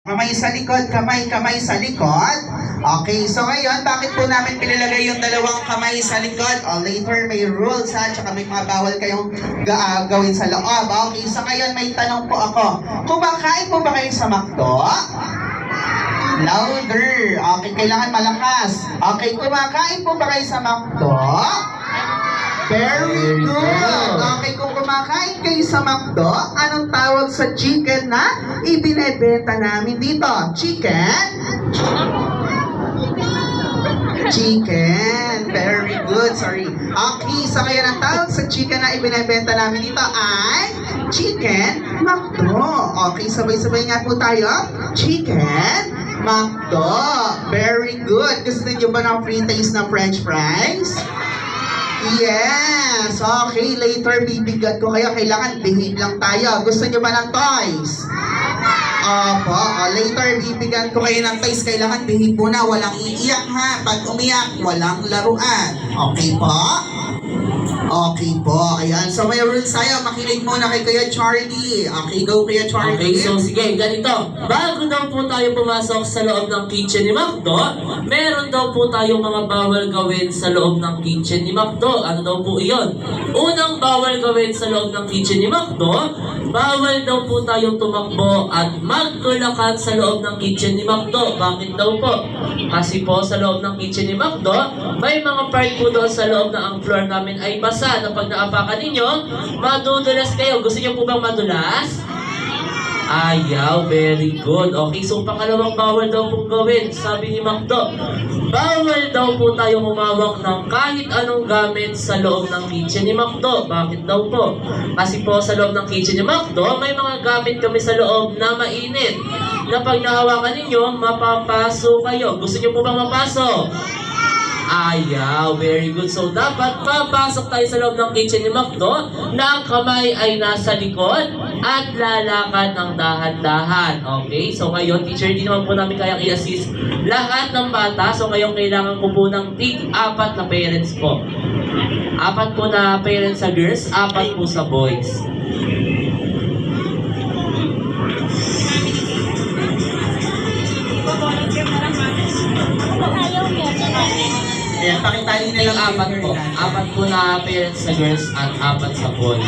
Kamay sa likod, kamay sa likod. Okay, so ngayon, bakit po namin pinilagay yung dalawang kamay sa likod? Later, may rules ha, tsaka may mga bawal kayong gawin sa loob. Okay, so ngayon, may tanong po ako. Kumakain po ba kayo sa McDo? Louder. Okay, kailangan malakas. Okay, kumakain po ba kayo sa McDo? Very good. Okay, kung kumakain kayo sa McDo, anong tawag sa chicken na ibinebenta namin dito? Chicken? Chicken. Very good. Sorry. Okay, so kaya ang tawag sa chicken na ibinebenta namin dito ay Chicken McDo. Okay, sabay-sabay nga po tayo. Chicken McDo. Very good. Gusto niyo ba ng free taste na French fries? Yes! Okay, later bibigyan ko kayo. Kailangan behave lang tayo. Gusto niyo ba ng toys? Opo. Later bibigyan ko kayo ng toys. Kailangan behave muna. Walang iiyak ha. Pag umiyak, walang laruan. Okay po? Okay po. Ayan. So may rules tayo. Makinig muna kay Kuya Charlie. Okay, go Kuya Charlie. Okay, so sige, ganito. Bago daw po tayo pumasok sa loob ng kitchen ni McDo, meron daw po tayong mga bawal gawin sa loob ng kitchen ni McDo. Ano daw po iyon? Unang bawal gawin sa loob ng kitchen ni McDo, bawal daw po tayong tumakbo at magtulakan sa loob ng kitchen ni McDo. Bakit daw po? Kasi po sa loob ng kitchen ni McDo, may mga part po doon sa loob na ang floor namin ay basa na pag naapakan ninyo, madudulas kayo. Gusto niyo po bang madulas? Ayaw, very good. Okay, so pangalawang bawal daw pong gawin, sabi ni McDo, bawal daw po tayo humawak ng kahit anong gamit sa loob ng kitchen ni McDo. Bakit daw po? Kasi po sa loob ng kitchen ni McDo, may mga gamit kami sa loob na mainit, na pag nahawakan ninyo, mapapaso kayo. Gusto niyo po bang mapasok? Ayaw, very good. So, dapat papasok tayo sa loob ng kitchen ni McDo na ang kamay ay nasa likod at lalakad ng dahan-dahan. Okay? So, ngayon, teacher, di naman po namin kayang i-assist lahat ng bata. So, ngayon, kailangan ko po ng tig-apat na parents po. 4 po na parents sa girls, 4 po sa boys. Ayan, pakitain nilang 4 po. 4 po na parents sa girls at 4 sa boys.